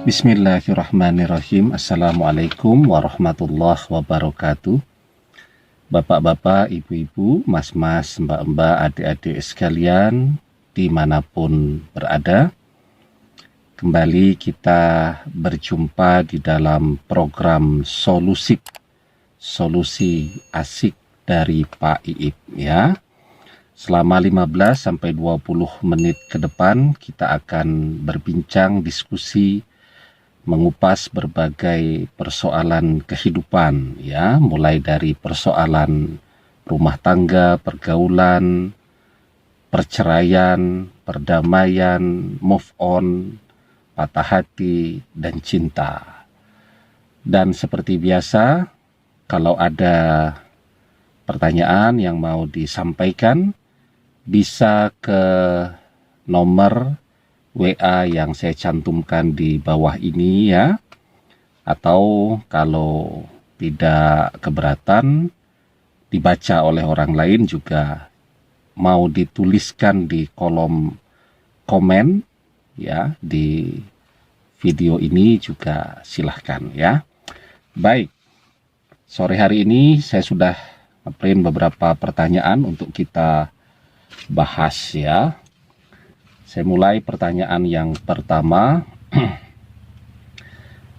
Bismillahirrahmanirrahim. Assalamualaikum warahmatullahi wabarakatuh. Bapak-bapak, ibu-ibu, mas-mas, mbak-mbak, adik-adik sekalian, dimanapun berada, kembali kita berjumpa di dalam program Solusi Asik dari Pak Iip ya. Selama 15 sampai 20 menit ke depan kita akan berbincang, diskusi, mengupas berbagai persoalan kehidupan ya, mulai dari persoalan rumah tangga, pergaulan, perceraian, perdamaian, move on, patah hati, dan cinta. Dan seperti biasa, kalau ada pertanyaan yang mau disampaikan, bisa ke nomor WA yang saya cantumkan di bawah ini ya, atau kalau tidak keberatan dibaca oleh orang lain juga mau dituliskan di kolom komen ya di video ini juga silahkan ya. Baik, sore hari ini saya sudah print beberapa pertanyaan untuk kita bahas ya. Saya mulai pertanyaan yang pertama.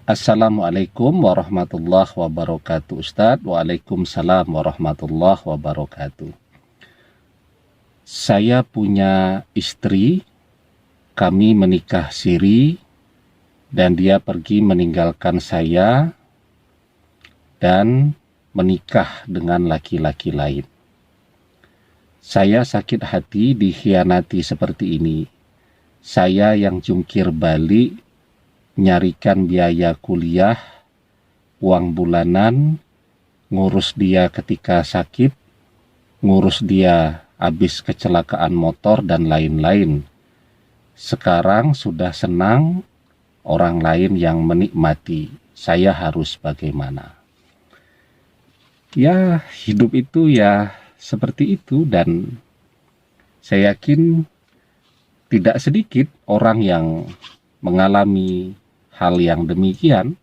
Assalamualaikum warahmatullahi wabarakatuh Ustadz. Waalaikumsalam warahmatullahi wabarakatuh. Saya punya istri, kami menikah siri, dan dia pergi meninggalkan saya dan menikah dengan laki-laki lain. Saya sakit hati dikhianati seperti ini. Saya yang jungkir balik, nyarikan biaya kuliah, uang bulanan, ngurus dia ketika sakit, ngurus dia habis kecelakaan motor, dan lain-lain. Sekarang sudah senang, orang lain yang menikmati. Saya harus bagaimana? Ya, hidup itu ya seperti itu, dan saya yakin tidak sedikit orang yang mengalami hal yang demikian,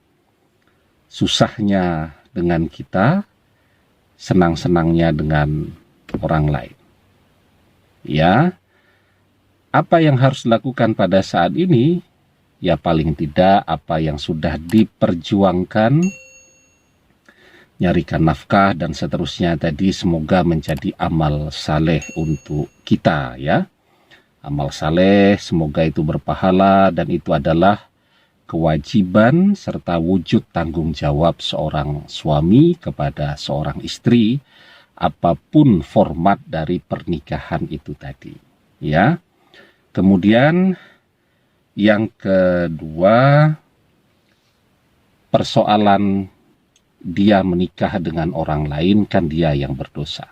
susahnya dengan kita, senang-senangnya dengan orang lain. Ya, apa yang harus dilakukan pada saat ini? Ya paling tidak apa yang sudah diperjuangkan, nyarikan nafkah dan seterusnya tadi, semoga menjadi amal saleh untuk kita ya. Amal saleh, semoga itu berpahala, dan itu adalah kewajiban serta wujud tanggung jawab seorang suami kepada seorang istri, apapun format dari pernikahan itu tadi. Ya. Kemudian yang kedua, persoalan dia menikah dengan orang lain, kan dia yang berdosa.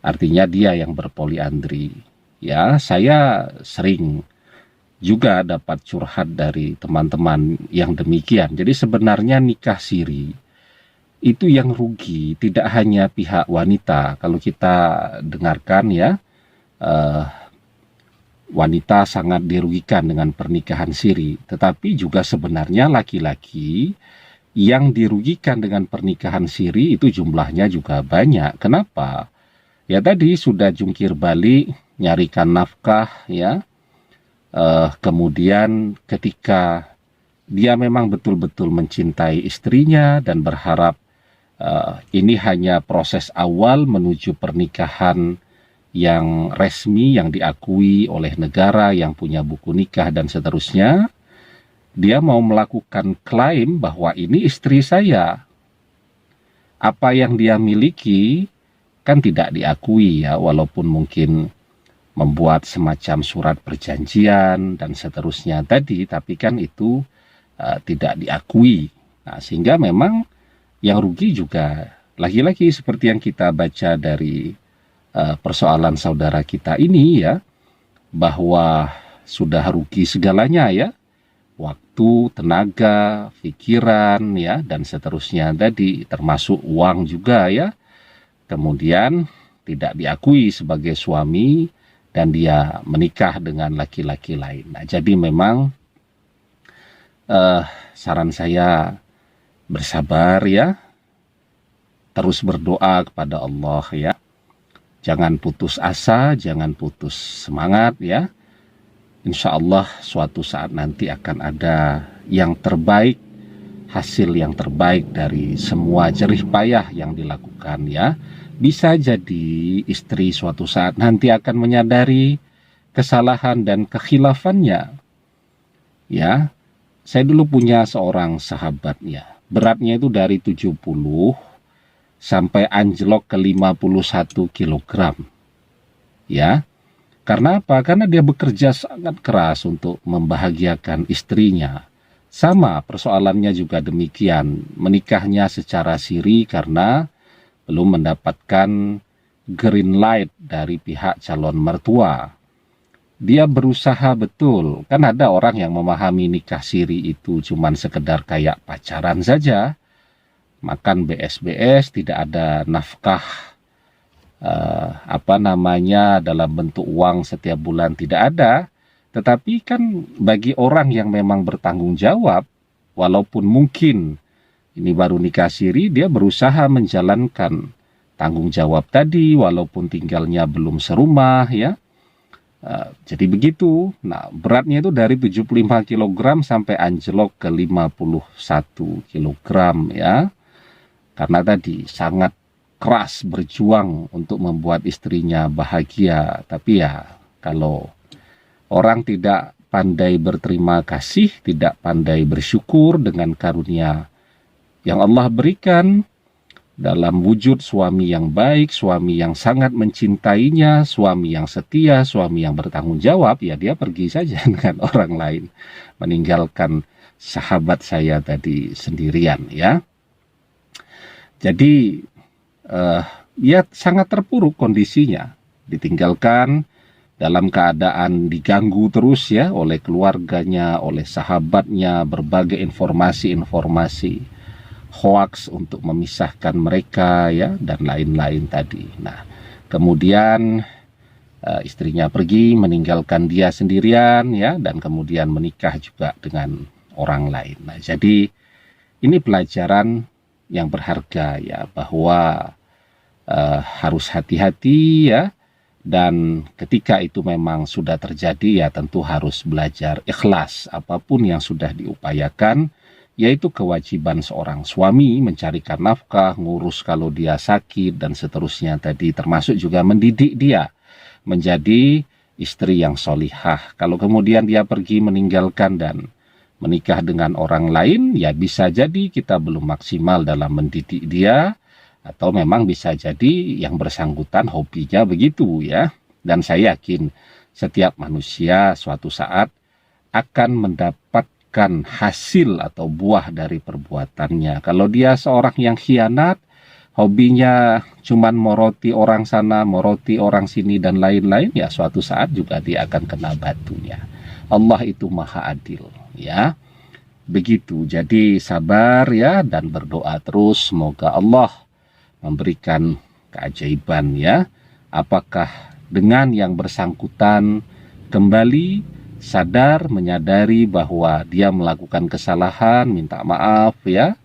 Artinya dia yang berpoliandri. Ya, saya sering juga dapat curhat dari teman-teman yang demikian. Jadi sebenarnya nikah siri itu yang rugi tidak hanya pihak wanita. Kalau kita dengarkan ya, wanita sangat dirugikan dengan pernikahan siri. Tetapi juga sebenarnya laki-laki yang dirugikan dengan pernikahan siri itu jumlahnya juga banyak. Kenapa? Ya tadi sudah jungkir balik, nyarikan nafkah ya, kemudian ketika dia memang betul-betul mencintai istrinya dan berharap ini hanya proses awal menuju pernikahan yang resmi, yang diakui oleh negara, yang punya buku nikah dan seterusnya, dia mau melakukan klaim bahwa ini istri saya. Apa yang dia miliki kan tidak diakui ya, walaupun mungkin membuat semacam surat perjanjian dan seterusnya tadi, tapi kan itu tidak diakui. Nah, sehingga memang yang rugi juga laki-laki, seperti yang kita baca dari persoalan saudara kita ini ya, bahwa sudah rugi segalanya ya, waktu, tenaga, pikiran ya, dan seterusnya tadi, termasuk uang juga ya. Kemudian tidak diakui sebagai suami dan dia menikah dengan laki-laki lain. Nah, jadi memang saran saya bersabar ya, terus berdoa kepada Allah ya. Jangan putus asa, jangan putus semangat ya. Insya Allah suatu saat nanti akan ada yang terbaik, hasil yang terbaik dari semua jerih payah yang dilakukan ya. Bisa jadi istri suatu saat nanti akan menyadari kesalahan dan kekhilafannya. Ya, saya dulu punya seorang sahabatnya. Beratnya itu dari 70 sampai anjlok ke 51 kilogram. Ya. Karena apa? Karena dia bekerja sangat keras untuk membahagiakan istrinya. Sama persoalannya juga demikian. Menikahnya secara siri karena belum mendapatkan green light dari pihak calon mertua. Dia berusaha betul. Kan ada orang yang memahami nikah siri itu cuman sekedar kayak pacaran saja. Makan BS-BS, tidak ada nafkah dalam bentuk uang setiap bulan, tidak ada. Tetapi kan bagi orang yang memang bertanggung jawab, walaupun mungkin ini baru nikah siri, dia berusaha menjalankan tanggung jawab tadi walaupun tinggalnya belum serumah ya. Jadi begitu. Nah, beratnya itu dari 75 kg sampai anjlok ke 51 kg ya. Karena tadi sangat keras berjuang untuk membuat istrinya bahagia. Tapi ya, kalau orang tidak pandai berterima kasih, tidak pandai bersyukur dengan karunia yang Allah berikan dalam wujud suami yang baik, suami yang sangat mencintainya, suami yang setia, suami yang bertanggung jawab, ya dia pergi saja dengan orang lain, meninggalkan sahabat saya tadi sendirian ya. Jadi ya sangat terpuruk kondisinya, ditinggalkan dalam keadaan diganggu terus ya oleh keluarganya, oleh sahabatnya, berbagai informasi-informasi hoax untuk memisahkan mereka ya, dan lain-lain tadi. Nah, kemudian istrinya pergi meninggalkan dia sendirian ya, dan kemudian menikah juga dengan orang lain. Nah, jadi ini pelajaran yang berharga ya, bahwa harus hati-hati ya, dan ketika itu memang sudah terjadi ya tentu harus belajar ikhlas apapun yang sudah diupayakan, yaitu kewajiban seorang suami mencarikan nafkah, ngurus kalau dia sakit dan seterusnya tadi, termasuk juga mendidik dia menjadi istri yang solihah. Kalau kemudian dia pergi meninggalkan dan menikah dengan orang lain, ya bisa jadi kita belum maksimal dalam mendidik dia, atau memang bisa jadi yang bersangkutan hobinya begitu ya. Dan saya yakin setiap manusia suatu saat akan mendapat hasil atau buah dari perbuatannya. Kalau dia seorang yang khianat, hobinya cuman moroti orang sana, moroti orang sini dan lain-lain, ya suatu saat juga dia akan kena batunya. Allah itu maha adil ya. Begitu. Jadi sabar ya, dan berdoa terus semoga Allah memberikan keajaiban ya. Apakah dengan yang bersangkutan kembali sadar, menyadari bahwa dia melakukan kesalahan, minta maaf ya,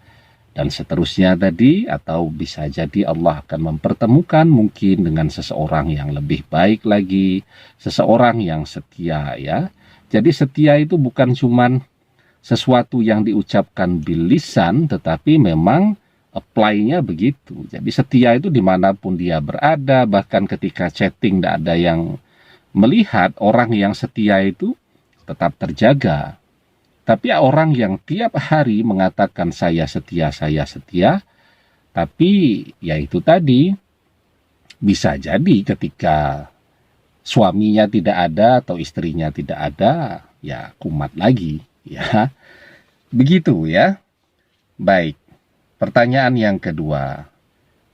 dan seterusnya tadi, atau bisa jadi Allah akan mempertemukan mungkin dengan seseorang yang lebih baik lagi, seseorang yang setia ya. Jadi setia itu bukan cuman sesuatu yang diucapkan bil lisan, tetapi memang apply-nya begitu. Jadi setia itu dimanapun dia berada, bahkan ketika chatting tidak ada yang melihat, orang yang setia itu tetap terjaga. Tapi orang yang tiap hari mengatakan saya setia, tapi ya itu tadi, bisa jadi ketika suaminya tidak ada atau istrinya tidak ada, ya kumat lagi ya. Begitu ya. Baik. Pertanyaan yang kedua.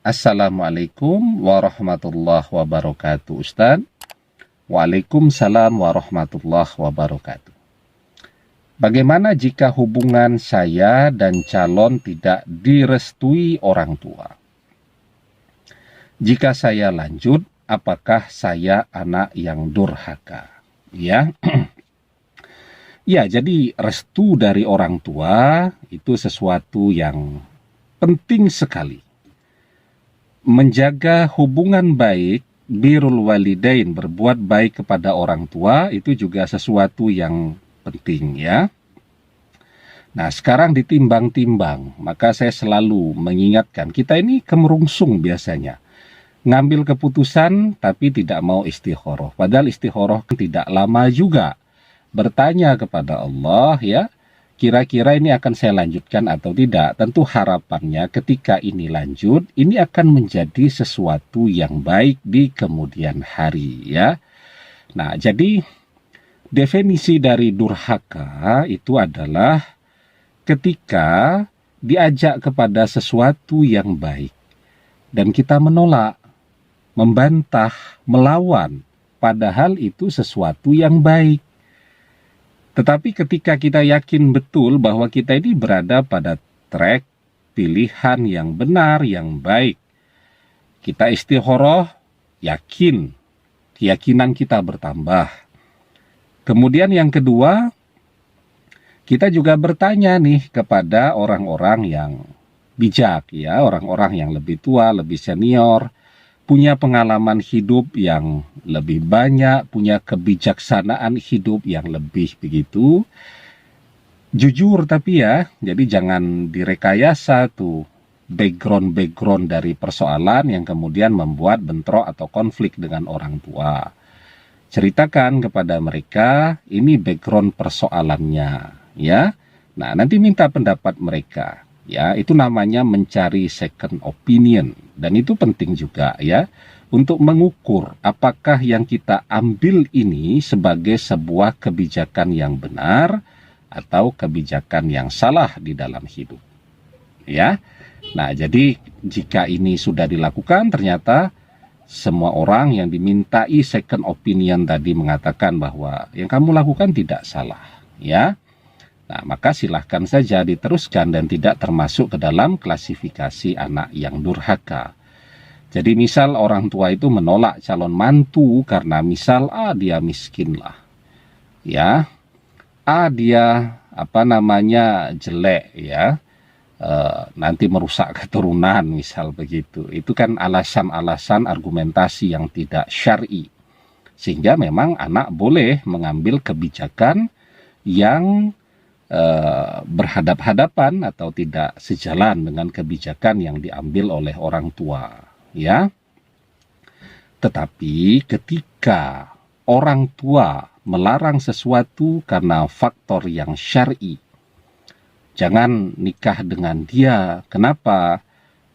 Assalamualaikum warahmatullahi wabarakatuh, Ustaz. Waalaikumsalam warahmatullahi wabarakatuh. Bagaimana jika hubungan saya dan calon tidak direstui orang tua? Jika saya lanjut, apakah saya anak yang durhaka? Ya. Ya, jadi restu dari orang tua itu sesuatu yang penting sekali. Menjaga hubungan baik, birrul walidain, berbuat baik kepada orang tua, itu juga sesuatu yang penting ya. Nah, sekarang ditimbang-timbang, maka saya selalu mengingatkan, kita ini kemerungsung biasanya. Ngambil keputusan tapi tidak mau istikharah. Padahal istikharah tidak lama juga. Bertanya kepada Allah ya, kira-kira ini akan saya lanjutkan atau tidak. Tentu harapannya ketika ini lanjut, ini akan menjadi sesuatu yang baik di kemudian hari ya. Nah, jadi definisi dari durhaka itu adalah ketika diajak kepada sesuatu yang baik dan kita menolak, membantah, melawan, padahal itu sesuatu yang baik. Tetapi ketika kita yakin betul bahwa kita ini berada pada track pilihan yang benar, yang baik, kita istikharah, yakin, keyakinan kita bertambah. Kemudian yang kedua, kita juga bertanya nih kepada orang-orang yang bijak ya, orang-orang yang lebih tua, lebih senior, punya pengalaman hidup yang lebih banyak, punya kebijaksanaan hidup yang lebih begitu. Jujur tapi ya, jadi jangan direkayasa tuh background dari persoalan yang kemudian membuat bentrok atau konflik dengan orang tua. Ceritakan kepada mereka ini background persoalannya ya. Nah, nanti minta pendapat mereka. Ya, itu namanya mencari second opinion dan itu penting juga ya untuk mengukur apakah yang kita ambil ini sebagai sebuah kebijakan yang benar atau kebijakan yang salah di dalam hidup. Ya. Nah, jadi jika ini sudah dilakukan ternyata semua orang yang dimintai second opinion tadi mengatakan bahwa yang kamu lakukan tidak salah, ya. Nah, maka silahkan saja diteruskan dan tidak termasuk ke dalam klasifikasi anak yang durhaka. Jadi misal orang tua itu menolak calon mantu karena misal dia miskin lah. Ya. Dia jelek ya. Nanti merusak keturunan misal begitu. Itu kan alasan-alasan argumentasi yang tidak syar'i. Sehingga memang anak boleh mengambil kebijakan yang berhadap-hadapan atau tidak sejalan dengan kebijakan yang diambil oleh orang tua, ya. Tetapi ketika orang tua melarang sesuatu karena faktor yang syar'i, jangan nikah dengan dia. Kenapa?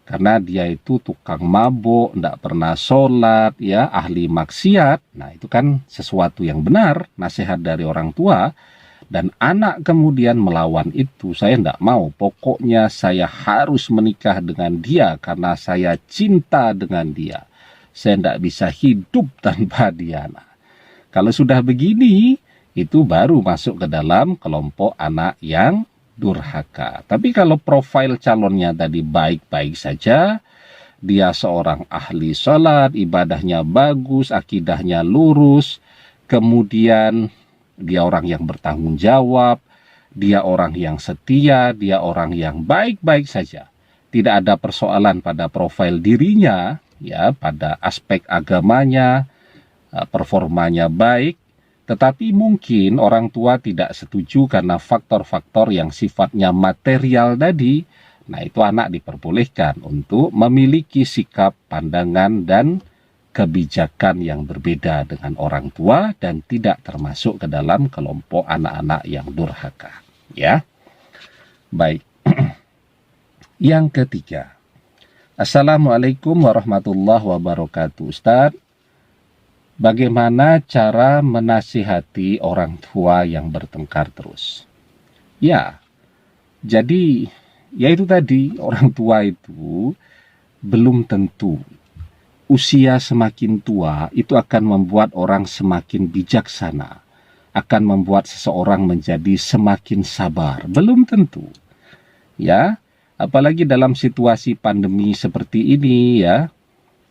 Karena dia itu tukang mabuk, tidak pernah sholat, ya, ahli maksiat. Nah, itu kan sesuatu yang benar, nasihat dari orang tua. Dan anak kemudian melawan itu, saya tidak mau, pokoknya saya harus menikah dengan dia karena saya cinta dengan dia. Saya tidak bisa hidup tanpa dia. Nah, kalau sudah begini, itu baru masuk ke dalam kelompok anak yang durhaka. Tapi kalau profil calonnya tadi baik-baik saja, dia seorang ahli sholat, ibadahnya bagus, akidahnya lurus, kemudian dia orang yang bertanggung jawab, dia orang yang setia, dia orang yang baik-baik saja. Tidak ada persoalan pada profil dirinya, ya, pada aspek agamanya, performanya baik, tetapi mungkin orang tua tidak setuju karena faktor-faktor yang sifatnya material tadi. Nah, itu anak diperbolehkan untuk memiliki sikap, pandangan, dan kebijakan yang berbeda dengan orang tua dan tidak termasuk ke dalam kelompok anak-anak yang durhaka, ya. Baik. Yang ketiga. Assalamualaikum warahmatullahi wabarakatuh. Ustaz, bagaimana cara menasihati orang tua yang bertengkar terus? Ya. Jadi, ya itu tadi, orang tua itu belum tentu. Usia semakin tua itu akan membuat orang semakin bijaksana, akan membuat seseorang menjadi semakin sabar. Belum tentu, ya. Apalagi dalam situasi pandemi seperti ini, ya,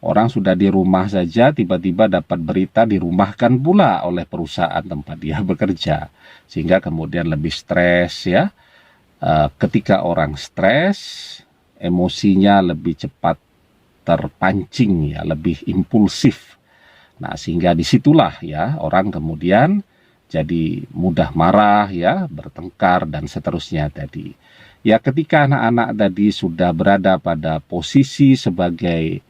Orang sudah di rumah saja tiba-tiba dapat berita dirumahkan pula oleh perusahaan tempat dia bekerja, sehingga kemudian lebih stres ya. Ketika orang stres, emosinya lebih cepat terpancing ya, lebih impulsif. Nah, sehingga disitulah ya orang kemudian jadi mudah marah ya, bertengkar dan seterusnya tadi. Ya, ketika anak-anak tadi sudah berada pada posisi sebagai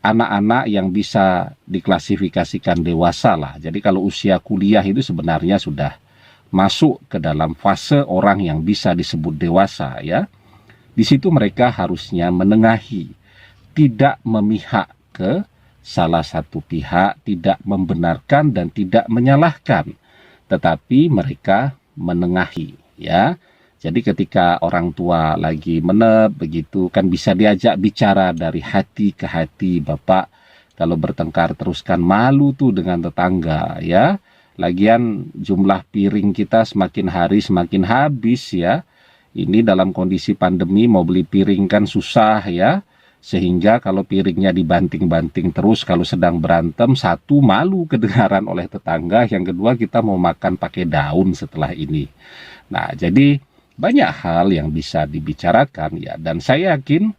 anak-anak yang bisa diklasifikasikan dewasa lah. Jadi kalau usia kuliah itu sebenarnya sudah masuk ke dalam fase orang yang bisa disebut dewasa ya. Di situ mereka harusnya menengahi, tidak memihak ke salah satu pihak, tidak membenarkan dan tidak menyalahkan, tetapi mereka menengahi ya. Jadi ketika orang tua lagi menep begitu kan bisa diajak bicara dari hati ke hati. Bapak kalau bertengkar terus kan malu tuh dengan tetangga ya. Lagian jumlah piring kita semakin hari semakin habis ya. Ini dalam kondisi pandemi mau beli piring kan susah ya. Sehingga kalau piringnya dibanting-banting terus, kalau sedang berantem, satu malu kedengaran oleh tetangga, yang kedua kita mau makan pakai daun setelah ini. Nah, jadi banyak hal yang bisa dibicarakan ya, dan saya yakin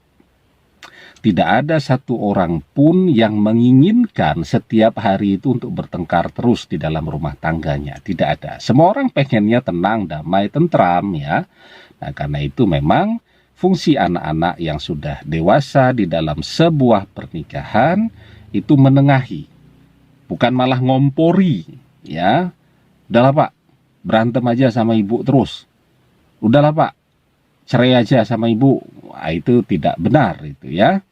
tidak ada satu orang pun yang menginginkan setiap hari itu untuk bertengkar terus di dalam rumah tangganya. Tidak ada. Semua orang pengennya tenang, damai, tentram ya. Nah, karena itu memang fungsi anak-anak yang sudah dewasa di dalam sebuah pernikahan itu menengahi, bukan malah ngompori ya. Udahlah Pak, berantem aja sama ibu terus. Udahlah Pak, cerai aja sama ibu. Nah, itu tidak benar itu ya.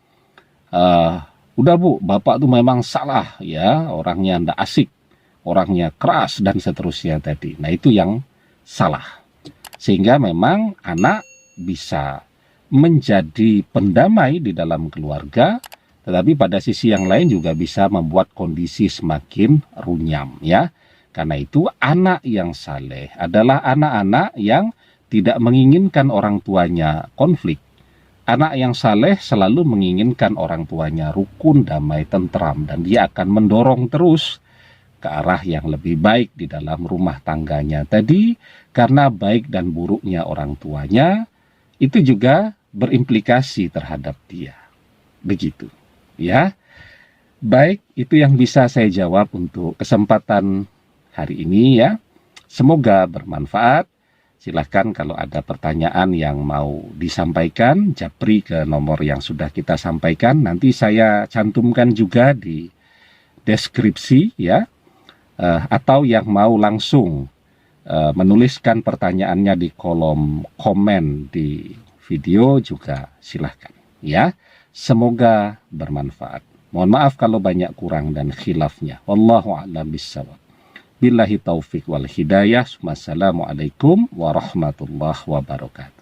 Udah Bu, Bapak tuh memang salah ya, orangnya ndak asik, orangnya keras dan seterusnya tadi. Nah, itu yang salah. Sehingga memang anak bisa menjadi pendamai di dalam keluarga, tetapi pada sisi yang lain juga bisa membuat kondisi semakin runyam ya. Karena itu anak yang saleh adalah anak-anak yang tidak menginginkan orang tuanya konflik. Anak yang saleh selalu menginginkan orang tuanya rukun, damai, tentram, dan dia akan mendorong terus ke arah yang lebih baik di dalam rumah tangganya tadi, karena baik dan buruknya orang tuanya itu juga berimplikasi terhadap dia. Begitu ya. Baik, itu yang bisa saya jawab untuk kesempatan hari ini ya. Semoga bermanfaat. Silahkan kalau ada pertanyaan yang mau disampaikan, japri ke nomor yang sudah kita sampaikan. Nanti saya cantumkan juga di deskripsi ya. Atau yang mau langsung menuliskan pertanyaannya di kolom komen di video juga silahkan ya. Semoga bermanfaat. Mohon maaf kalau banyak kurang dan khilafnya. Wallahu a'lam bishawab. Billahi taufik wal hidayah. Wassalamualaikum warahmatullahi wabarakatuh.